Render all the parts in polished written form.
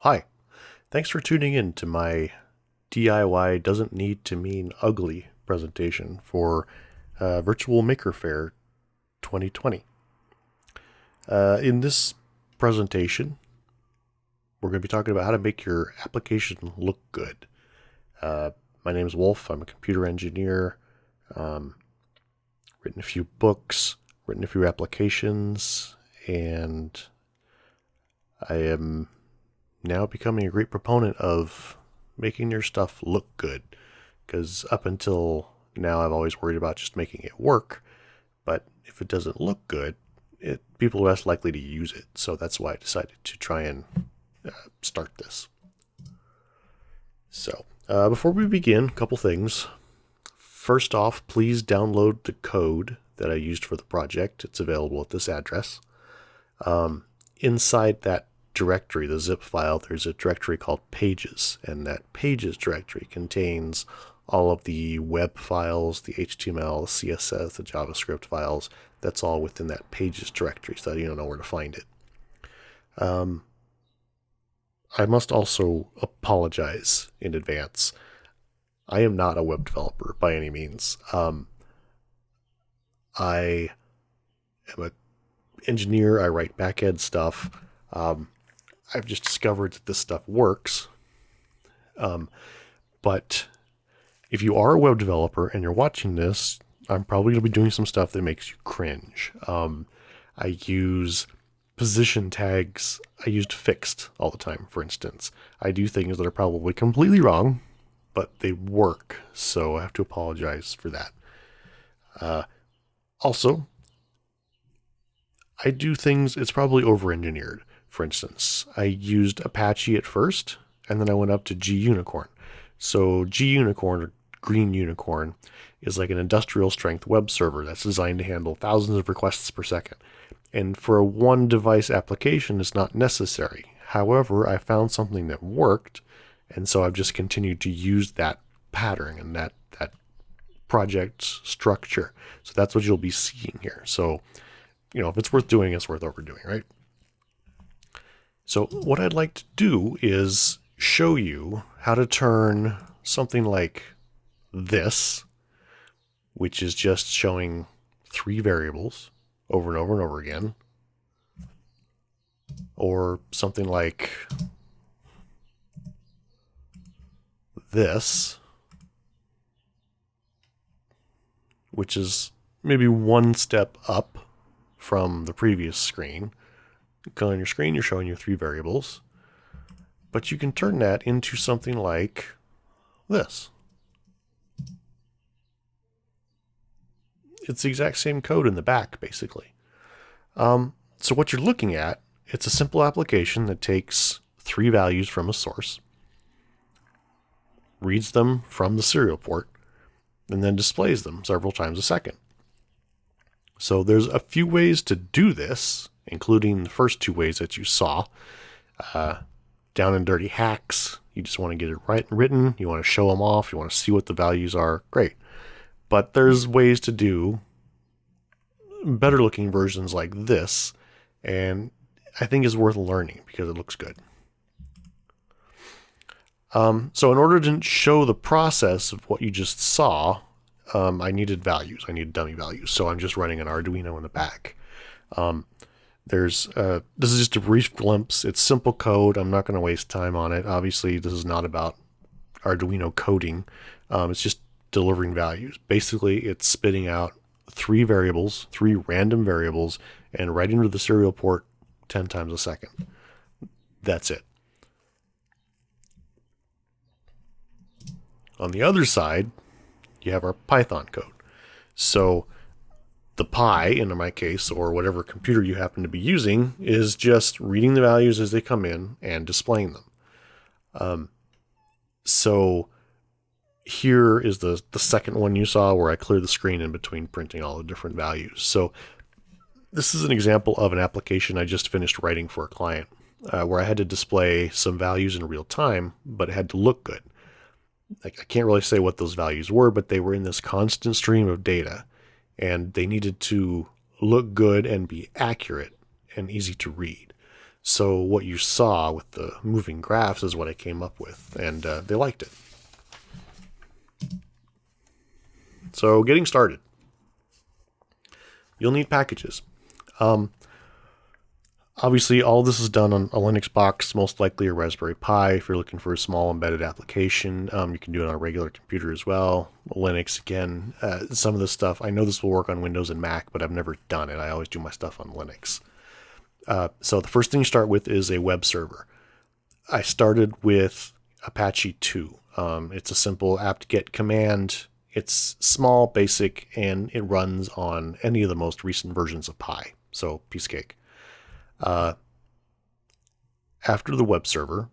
Hi, thanks for tuning in to my DIY doesn't need to mean ugly presentation for Virtual Maker Faire 2020. In this presentation, we're going to be talking about how to make your application look good. My name is Wolf. I'm a computer engineer, written a few books, written a few applications, and I am now becoming a great proponent of making your stuff look good. Because up until now, I've always worried about just making it work. But if it doesn't look good, people are less likely to use it. So that's why I decided to try and start this. So before we begin, a couple things. First off, please download the code that I used for the project. It's available at this address. Inside that directory, the zip file, there's a directory called Pages, and that Pages directory contains all of the web files, the HTML, the CSS, the JavaScript files. That's all within that Pages directory, so you don't know where to find it. I must also apologize in advance. I am not a web developer by any means. I am an engineer. I write back-end stuff. I've just discovered that this stuff works. But if you are a web developer and you're watching this, I'm probably going to be doing some stuff that makes you cringe. I use position tags. I used fixed all the time, for instance. I do things that are probably completely wrong, but they work. So I have to apologize for that. Also, I do things, it's probably over-engineered. For instance, I used Apache at first, and then I went up to GUnicorn. So GUnicorn, or Green Unicorn, is like an industrial strength web server that's designed to handle thousands of requests per second. And for a one device application, it's not necessary. However, I found something that worked, and so I've just continued to use that pattern and that project structure. So that's what you'll be seeing here. So, if it's worth doing, it's worth overdoing, right? So what I'd like to do is show you how to turn something like this, which is just showing three variables over and over and over again, or something like this, which is maybe one step up from the previous screen. On your screen, you're showing you three variables, but you can turn that into something like this. It's the exact same code in the back, basically. So what you're looking at, it's a simple application that takes three values from a source, reads them from the serial port, and then displays them several times a second. So there's a few ways to do this, including the first two ways that you saw. Down and dirty hacks. You just want to get it written. You want to show them off. You want to see what the values are. Great. But there's ways to do better looking versions like this, and I think is worth learning because it looks good. So in order to show the process of what you just saw, I needed values. I needed dummy values. So I'm just running an Arduino in the back. This is just a brief glimpse. It's simple code. I'm not going to waste time on it. Obviously, this is not about Arduino coding. It's just delivering values. Basically, it's spitting out three variables, three random variables, and right into the serial port 10 times a second. That's it. On the other side, you have our Python code. So the Pi, in my case, or whatever computer you happen to be using, is just reading the values as they come in and displaying them. So here is the second one you saw where I cleared the screen in between printing all the different values. So this is an example of an application I just finished writing for a client where I had to display some values in real time, but it had to look good. I can't really say what those values were, but they were in this constant stream of data, and they needed to look good and be accurate and easy to read. So what you saw with the moving graphs is what I came up with, and they liked it. So getting started. You'll need packages. Obviously, all this is done on a Linux box, most likely a Raspberry Pi. If you're looking for a small embedded application, you can do it on a regular computer as well. Linux, again, some of this stuff, I know this will work on Windows and Mac, but I've never done it. I always do my stuff on Linux. So the first thing you start with is a web server. I started with Apache 2. It's a simple apt-get command. It's small, basic, and it runs on any of the most recent versions of Pi. So piece of cake. After the web server,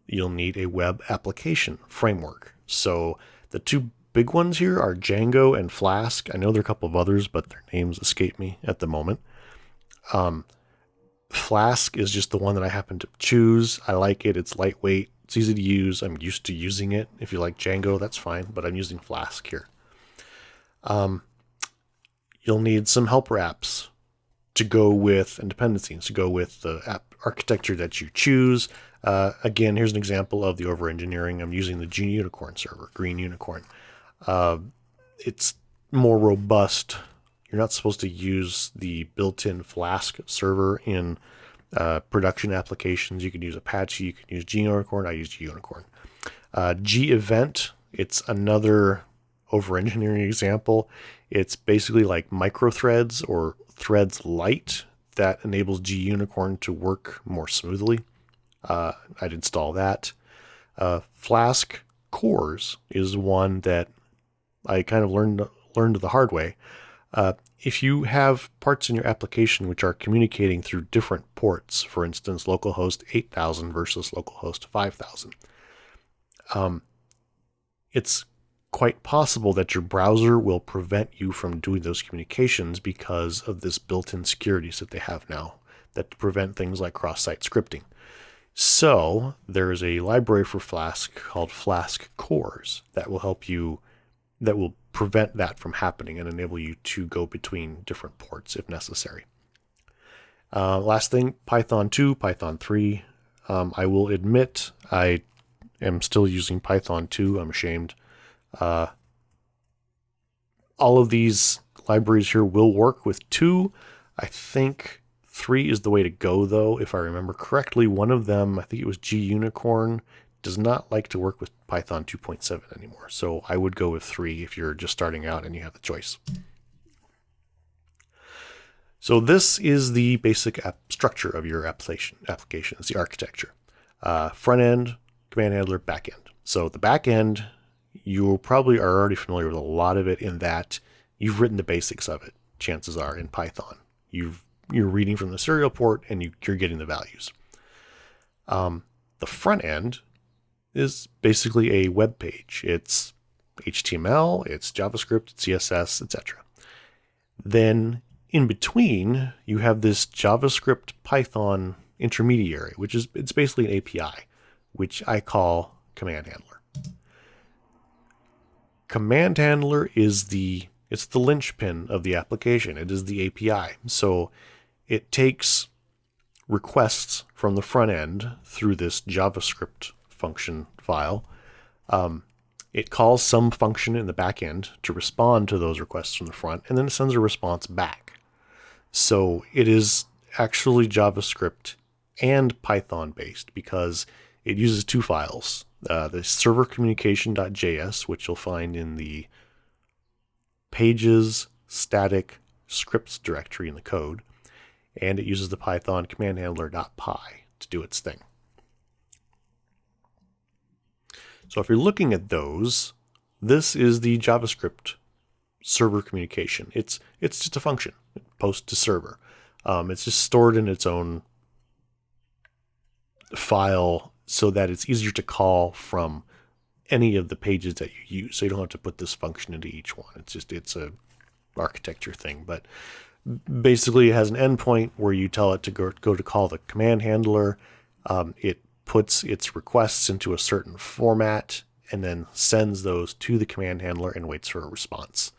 you'll need a web application framework. So the two big ones here are Django and Flask. I know there are a couple of others, but their names escape me at the moment. Flask is just the one that I happen to choose. I like it. It's lightweight. It's easy to use. I'm used to using it. If you like Django, that's fine, but I'm using Flask here. You'll need some helper apps to go with, and dependencies to go with the app architecture that you choose. Again, here's an example of the over-engineering. I'm using the Unicorn server, Green Unicorn. It's more robust. You're not supposed to use the built-in Flask server in production applications. You can use Apache, you can use Unicorn. I use Unicorn. G-Event, it's another over-engineering example. It's basically like microthreads or threads light that enables G-Unicorn to work more smoothly. I'd install that. Flask cores is one that I kind of learned the hard way. If you have parts in your application which are communicating through different ports, for instance, localhost 8000 versus localhost 5000, it's quite possible that your browser will prevent you from doing those communications because of this built-in securities that they have now that prevent things like cross-site scripting. So there is a library for Flask called Flask Cores that will help you, that will prevent that from happening and enable you to go between different ports if necessary. Last thing, Python 2, Python 3. I will admit I am still using Python 2. I'm ashamed. All of these libraries here will work with 2. I think 3 is the way to go, though. If I remember correctly, one of them, I think it was G-Unicorn, does not like to work with Python 2.7 anymore. So I would go with 3 if you're just starting out and you have the choice. So this is the basic structure of your application. It's the architecture. Front end, command handler, back end. So the back end, you probably are already familiar with a lot of it in that you've written the basics of it, chances are, in Python. You're reading from the serial port and you're getting the values. The front end is basically a web page. It's HTML, it's JavaScript, it's CSS, etc. Then in between, you have this JavaScript Python intermediary, it's basically an API, which I call command handler. Command handler is it's the linchpin of the application. It is the API. So it takes requests from the front end through this JavaScript function file. It calls some function in the back end to respond to those requests from the front, and then it sends a response back. So it is actually JavaScript and Python based because it uses 2 files. The server communication.js, which you'll find in the pages static scripts directory in the code, and it uses the Python command handler.py to do its thing. So if you're looking at those, this is the JavaScript server communication. It's just a function, post to server. It's just stored in its own file so that it's easier to call from any of the pages that you use. So you don't have to put this function into each one. It's a architecture thing, but basically it has an endpoint where you tell it to go to call the command handler. It puts its requests into a certain format and then sends those to the command handler and waits for a response.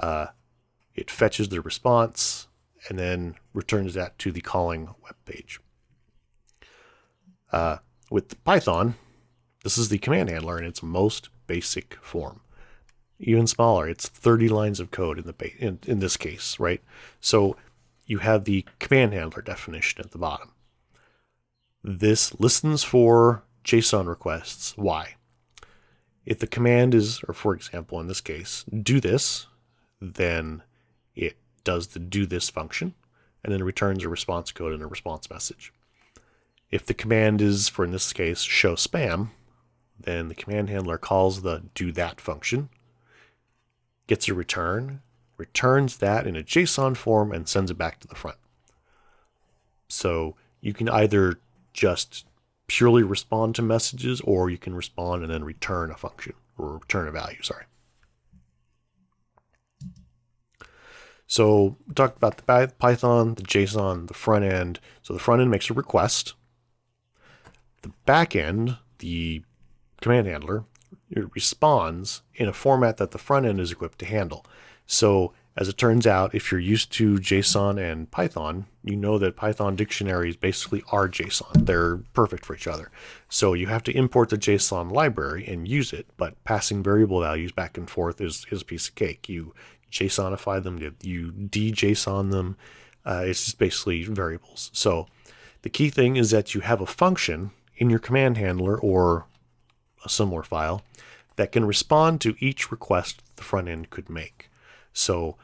It fetches the response and then returns that to the calling web page. With Python, this is the command handler in its most basic form. Even smaller, it's 30 lines of code in this case, right? So you have the command handler definition at the bottom. This listens for JSON requests. Why? If the command is, or for example, in this case, do this, then it does the do this function and then returns a response code and a response message. If the command is, for in this case, show spam, then the command handler calls the do that function, gets a return, returns that in a JSON form, and sends it back to the front. So you can either just purely respond to messages, or you can respond and then return a function, or return a value, sorry. So we talked about the Python, the JSON, the front end. So the front end makes a request. The back end, the command handler, it responds in a format that the front end is equipped to handle. So as it turns out, if you're used to JSON and Python, you know that Python dictionaries basically are JSON. They're perfect for each other. So you have to import the JSON library and use it, but passing variable values back and forth is a piece of cake. You JSONify them, you de-JSON them. It's just basically variables. So the key thing is that you have a function in your command handler or a similar file that can respond to each request the front end could make. So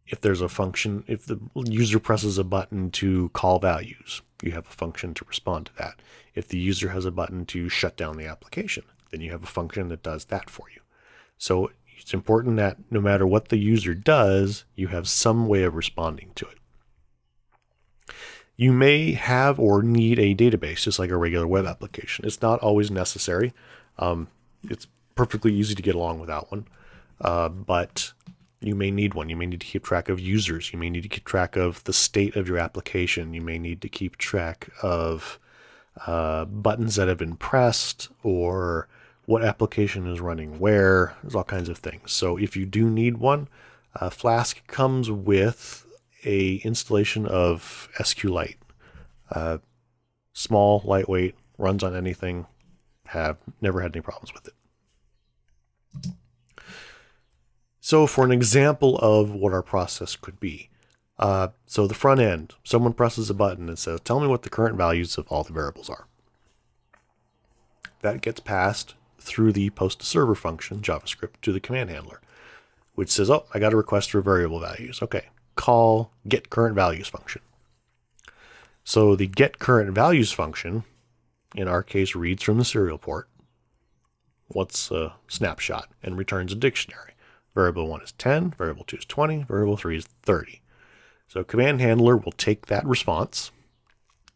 if there's a function, if the user presses a button to call values, you have a function to respond to that. If the user has a button to shut down the application, then you have a function that does that for you. So it's important that no matter what the user does, you have some way of responding to it. You may have or need a database, just like a regular web application. It's not always necessary. It's perfectly easy to get along without one, but you may need one. You may need to keep track of users. You may need to keep track of the state of your application. You may need to keep track of buttons that have been pressed or what application is running where. There's all kinds of things. So if you do need one, Flask comes with a installation of SQLite. Small, lightweight, runs on anything. Have never had any problems with it. So for an example of what our process could be, so the front end, someone presses a button and says, tell me what the current values of all the variables are. That gets passed through the post to server function, JavaScript, to the command handler, which says, oh, I got a request for variable values. Okay, call get current values function. So the get current values function, in our case, reads from the serial port, what's a snapshot, and returns a dictionary. Variable 1 is 10, variable 2 is 20, variable 3 is 30. So command handler will take that response,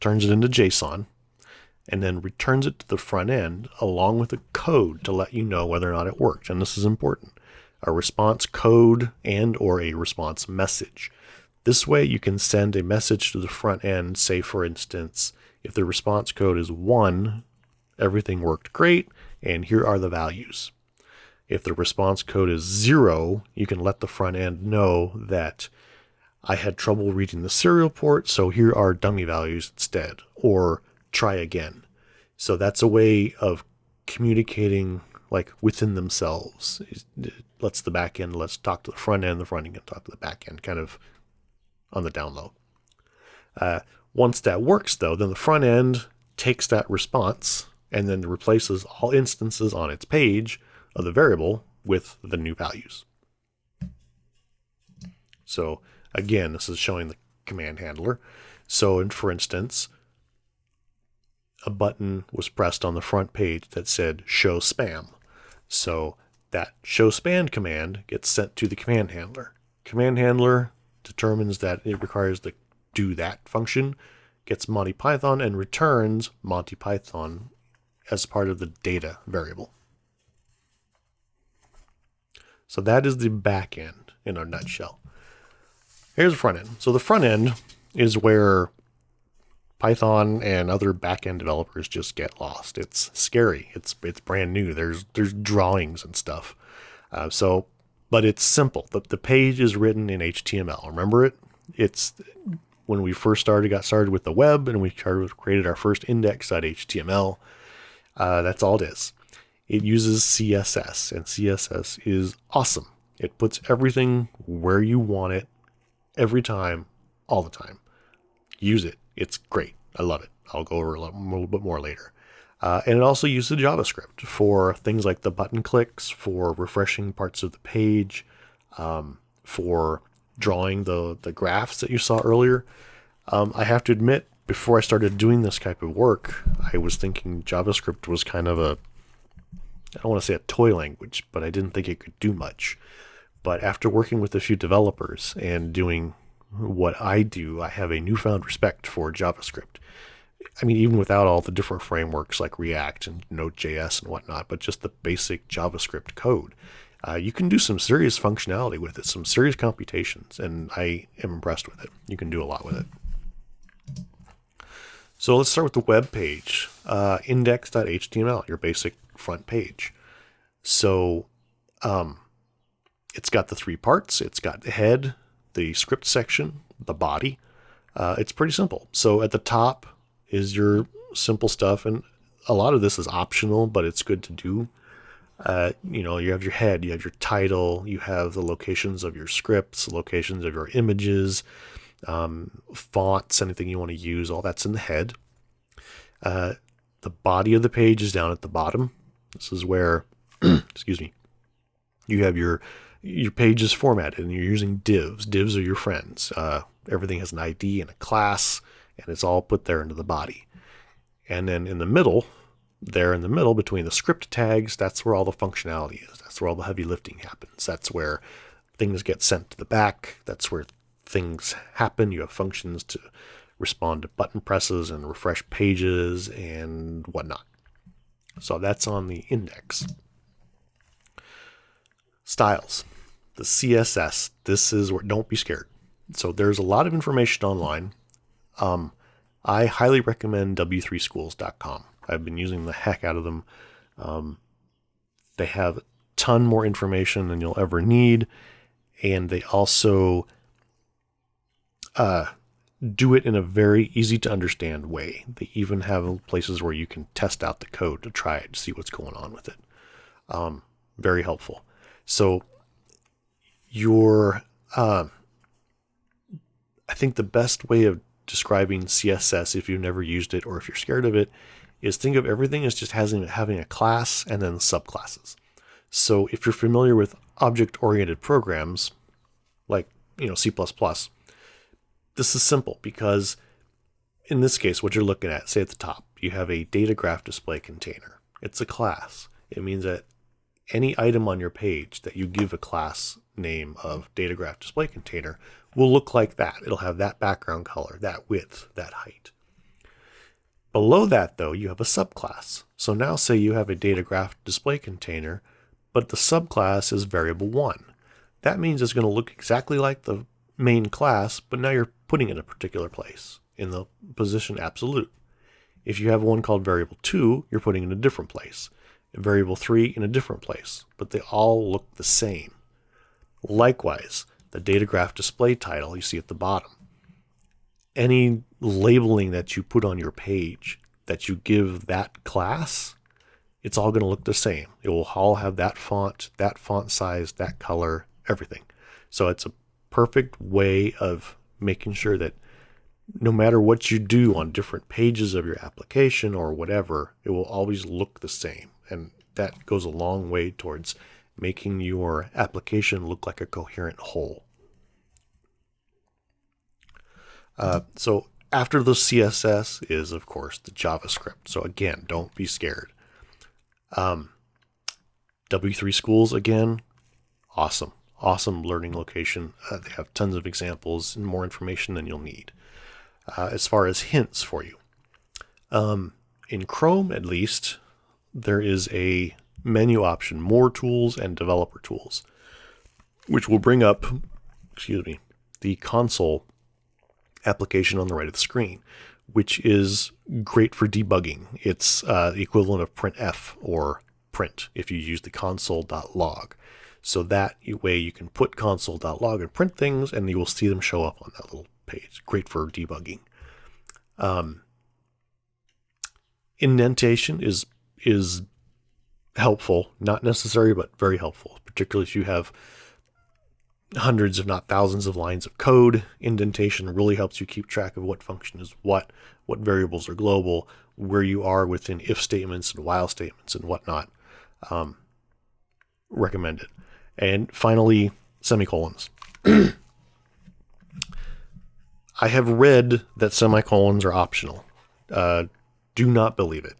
turns it into JSON, and then returns it to the front end along with a code to let you know whether or not it worked. And this is important. A response code and or a response message. This way you can send a message to the front end, say for instance, if the response code is 1, everything worked great, and here are the values. If the response code is 0, you can let the front end know that I had trouble reading the serial port, so here are dummy values instead, or try again. So that's a way of communicating like within themselves. It lets the back end, let's talk to the front end can talk to the back end, kind of on the down low. Once that works though, then the front end takes that response and then replaces all instances on its page of the variable with the new values. So again, this is showing the command handler. So for instance, a button was pressed on the front page that said show spam. So that show spam command gets sent to the command handler. Command handler determines that it requires the do that function, gets Monty Python, and returns Monty Python as part of the data variable. So that is the back end in a nutshell. Here's the front end. So the front end is where Python and other back-end developers just get lost. It's scary. It's brand new. There's drawings and stuff. But it's simple. The page is written in HTML. Remember it? It's when we first got started with the web and we created our first index.html. That's all it is. It uses CSS, and CSS is awesome. It puts everything where you want it every time, all the time. Use it. It's great. I love it. I'll go over a little bit more later. And it also uses JavaScript for things like the button clicks, for refreshing parts of the page, for drawing the graphs that you saw earlier. I have to admit, before I started doing this type of work, I was thinking JavaScript was kind of I don't want to say a toy language, but I didn't think it could do much. But after working with a few developers and doing what I do, I have a newfound respect for JavaScript. I mean, even without all the different frameworks like React and Node.js and whatnot, but just the basic JavaScript code. You can do some serious functionality with it, some serious computations, and I am impressed with it. You can do a lot with it. So let's start with the web page, index.html, your basic front page. So it's got the 3 parts. It's got the head, the script section, the body. It's pretty simple. So at the top is your simple stuff, and a lot of this is optional, but it's good to do. You have your head, you have your title, you have the locations of your scripts, locations of your images, fonts, anything you want to use, all that's in the head. The body of the page is down at the bottom. This is where, excuse me, you have your page is formatted and you're using divs. Divs are your friends. Everything has an ID and a class, and it's all put there into the body. And then in the middle, between the script tags, that's where all the functionality is. That's where all the heavy lifting happens. That's where things get sent to the back. That's where things happen. You have functions to respond to button presses and refresh pages and whatnot. So that's on the index. Styles, the CSS. This is where, don't be scared. So there's a lot of information online. I highly recommend w3schools.com. I've been using the heck out of them. They have a ton more information than you'll ever need. And they also do it in a very easy to understand way. They even have places where you can test out the code to try it, to see what's going on with it. Very helpful. So I think the best way of describing CSS, if you've never used it or if you're scared of it, is think of everything as just having a class and then subclasses. So if you're familiar with object-oriented programs, like C++, this is simple because in this case, what you're looking at, say at the top, you have a data graph display container. It's a class. It means that any item on your page that you give a class name of data graph display container will look like that. It'll have that background color, that width, that height. Below that, though, you have a subclass. So now say you have a data graph display container, but the subclass is variable 1. That means it's going to look exactly like the main class, but now you're putting it in a particular place, in the position absolute. If you have one called variable 2, you're putting it in a different place. And variable 3 in a different place, but they all look the same. Likewise, the data graph display title you see at the bottom. Any labeling that you put on your page that you give that class, it's all going to look the same. It will all have that font size, that color, everything. So it's a perfect way of making sure that no matter what you do on different pages of your application or whatever, it will always look the same. And that goes a long way towards making your application look like a coherent whole. So after the CSS is, of course, the JavaScript. So again, don't be scared. W3 Schools, again, awesome learning location. They have tons of examples and more information than you'll need. As far as hints for you, in Chrome at least, there is a menu option, more tools and developer tools, which will bring up, the console application on the right of the screen, which is great for debugging. It's the equivalent of printf or print if you use the console.log. So that way you can put console.log and print things, and you will see them show up on that little page. Great for debugging. Indentation is helpful, not necessary, but very helpful, particularly if you have hundreds, if not thousands of lines of code. Indentation really helps you keep track of what function is what variables are global, where you are within if statements and while statements and whatnot. Recommended. And finally, semicolons. I have read that semicolons are optional. Do not believe it.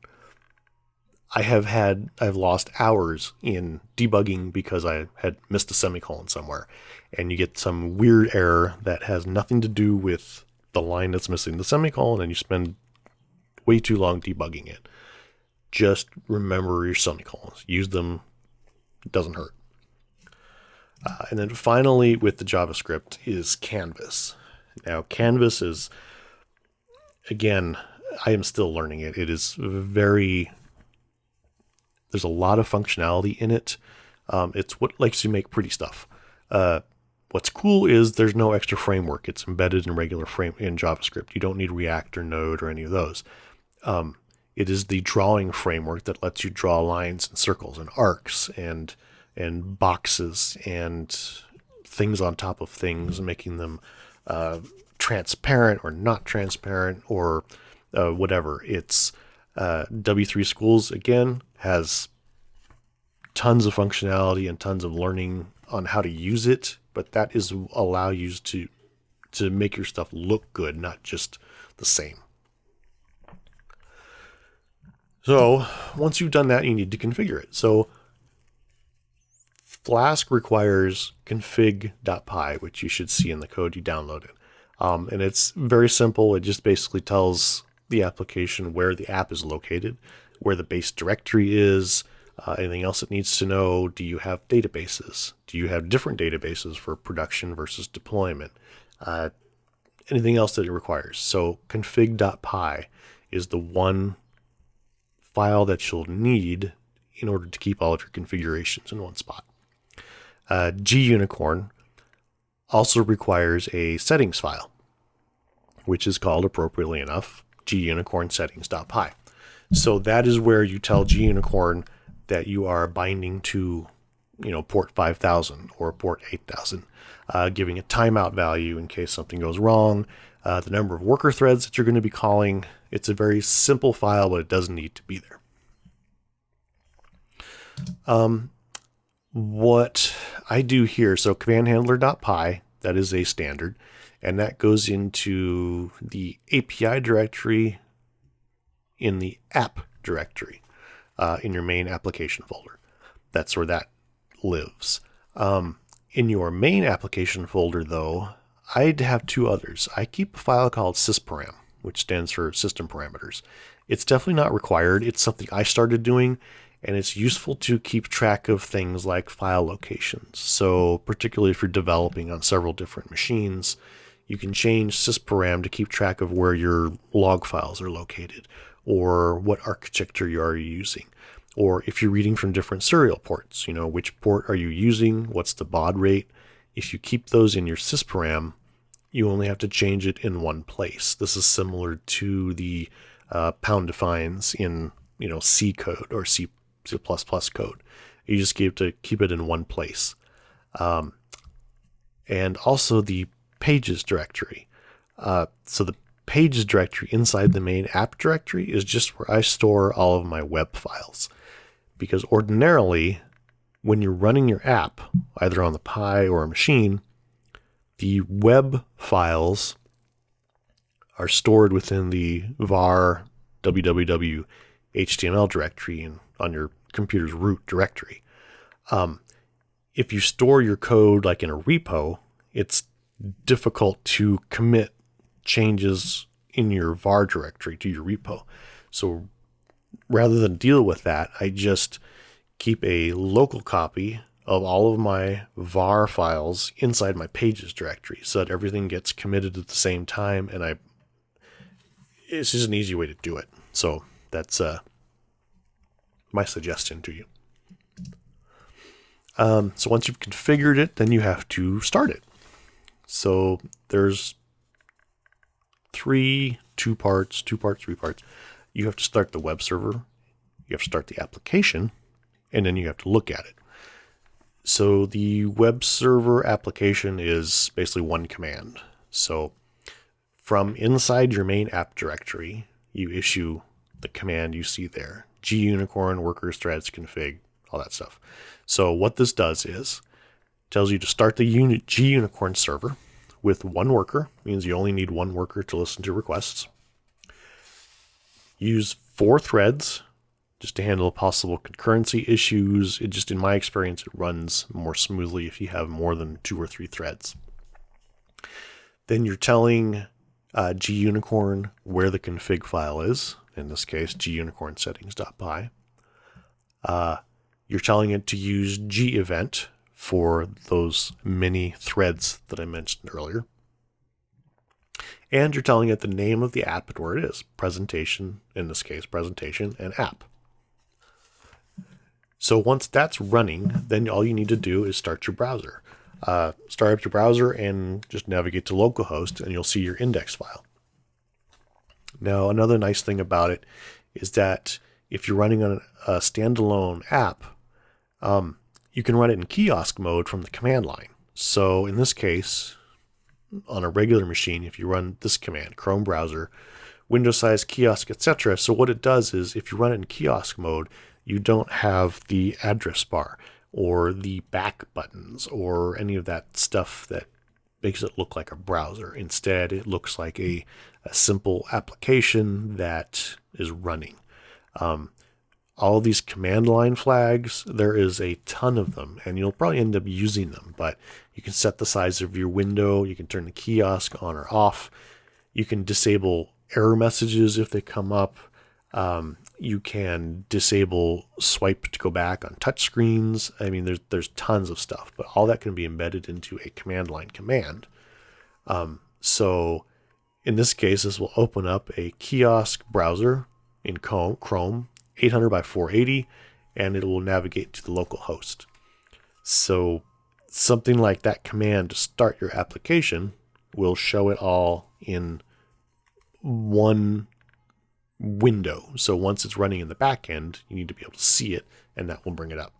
I've lost hours in debugging because I had missed a semicolon somewhere, and you get some weird error that has nothing to do with the line that's missing the semicolon, and you spend way too long debugging it. Just remember your semicolons. Use them. It doesn't hurt. And then finally, with the JavaScript, is Canvas. Now, Canvas is, again, I am still learning it. It is there's a lot of functionality in it. It's what lets you make pretty stuff. What's cool is there's no extra framework. It's embedded in regular in JavaScript. You don't need React or Node or any of those. It is the drawing framework that lets you draw lines and circles and arcs and boxes and things on top of things, making them transparent or not transparent or whatever. It's W3 Schools, again, has tons of functionality and tons of learning on how to use it, but that is allow you to make your stuff look good, not just the same. So once you've done that, you need to configure it. So Flask requires config.py, which you should see in the code you downloaded. And it's very simple. It just basically tells the application where the app is located, where the base directory is, anything else it needs to know. Do you have databases? Do you have different databases for production versus deployment? Anything else that it requires. So config.py is the one file that you'll need in order to keep all of your configurations in one spot. GUnicorn also requires a settings file, which is called, appropriately enough, GUnicorn settings.py. So that is where you tell GUnicorn that you are binding to, port 5000 or port 8000, giving a timeout value in case something goes wrong, the number of worker threads that you're going to be calling. It's a very simple file, but it doesn't need to be there. What I do here, so command-handler.py, that is a standard, and that goes into the API directory in the app directory in your main application folder. That's where that lives. In your main application folder, though, I'd have two others. I keep a file called sysparam, which stands for system parameters. It's definitely not required. It's something I started doing, and it's useful to keep track of things like file locations. So particularly if you're developing on several different machines, you can change sysparam to keep track of where your log files are located, or what architecture you are using. Or if you're reading from different serial ports, which port are you using? What's the baud rate? If you keep those in your sysparam, you only have to change it in one place. This is similar to the pound defines in C code or C++ code. You just have to keep it in one place. And also the pages directory. So the pages directory inside the main app directory is just where I store all of my web files. Because ordinarily, when you're running your app, either on the Pi or a machine, the web files are stored within the var www HTML directory and on your computer's root directory. If you store your code like in a repo, it's difficult to commit changes in your var directory to your repo. So rather than deal with that, I just keep a local copy of all of my var files inside my pages directory so that everything gets committed at the same time, and it's just an easy way to do it. So that's my suggestion to you. So once you've configured it, then you have to start it. So there's two parts, three parts. You have to start the web server, you have to start the application, and then you have to look at it. So the web server application is basically one command. So from inside your main app directory, you issue the command you see there, gunicorn, workers, threads, config, all that stuff. So what this does is tells you to start the gunicorn server with one worker, means you only need one worker to listen to requests. Use 4 threads just to handle possible concurrency issues. It just, in my experience, it runs more smoothly if you have more than 2 or 3 threads. Then you're telling gunicorn where the config file is, in this case, gunicorn settings.py. You're telling it to use gevent for those many threads that I mentioned earlier. And you're telling it the name of the app and where it is, presentation, in this case, presentation and app. So once that's running, then all you need to do is start your browser. Start up your browser and just navigate to localhost, and you'll see your index file. Now, another nice thing about it is that if you're running on a standalone app, you can run it in kiosk mode from the command line. So in this case, on a regular machine, if you run this command, Chrome browser, window size, kiosk, etc. So what it does is if you run it in kiosk mode, you don't have the address bar or the back buttons or any of that stuff that makes it look like a browser. Instead, it looks like a simple application that is running. All these command line flags, there is a ton of them, and you'll probably end up using them, but you can set the size of your window, you can turn the kiosk on or off, you can disable error messages if they come up, you can disable swipe to go back on touch screens. I mean, there's tons of stuff, but all that can be embedded into a command line command. So in this case, this will open up a kiosk browser in Chrome, 800 by 480, and it will navigate to the local host. So something like that command to start your application will show it all in one window. So once it's running in the back end, you need to be able to see it, and that will bring it up.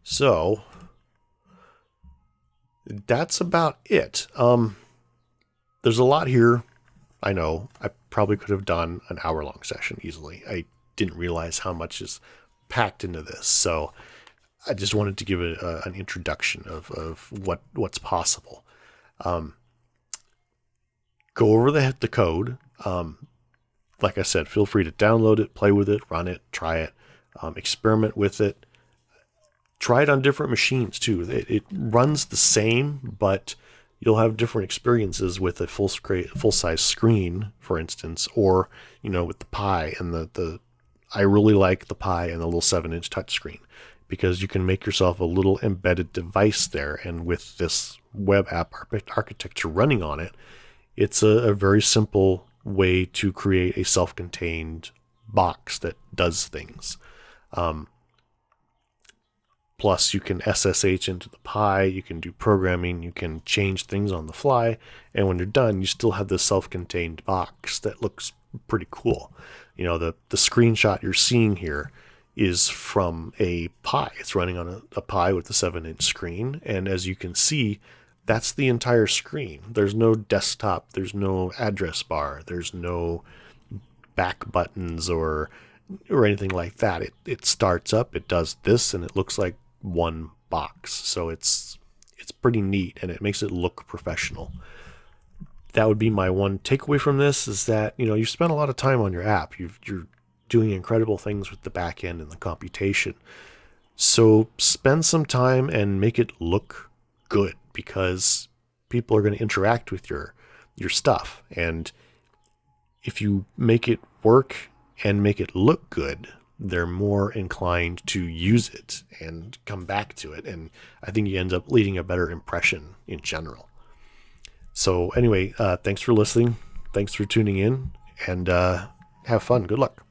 So that's about it. There's a lot here. I know I probably could have done an hour-long session easily. I didn't realize how much is packed into this. So I just wanted to give it an introduction of what's possible. Go over the code. Like I said, feel free to download it, play with it, run it, try it, experiment with it. Try it on different machines too. It runs the same, but you'll have different experiences with a full-size screen, for instance, or with the Pi and the. I really like the Pi and the little 7-inch touchscreen because you can make yourself a little embedded device there, and with this web app architecture running on it, it's a very simple way to create a self-contained box that does things. Plus, you can SSH into the Pi, you can do programming, you can change things on the fly, and when you're done, you still have this self-contained box that looks pretty cool. The screenshot you're seeing here is from a Pi. It's running on a Pi with a 7-inch screen, and as you can see, that's the entire screen. There's no desktop, there's no address bar, there's no back buttons or anything like that. It starts up, it does this, and it looks like one box. So it's pretty neat, and it makes it look professional. That would be my one takeaway from this, is that you spent a lot of time on your app. You're doing incredible things with the back end and the computation. So spend some time and make it look good, because people are going to interact with your stuff. And if you make it work and make it look good, they're more inclined to use it and come back to it. And I think you end up leading a better impression in general. So anyway, thanks for listening. Thanks for tuning in, and have fun. Good luck.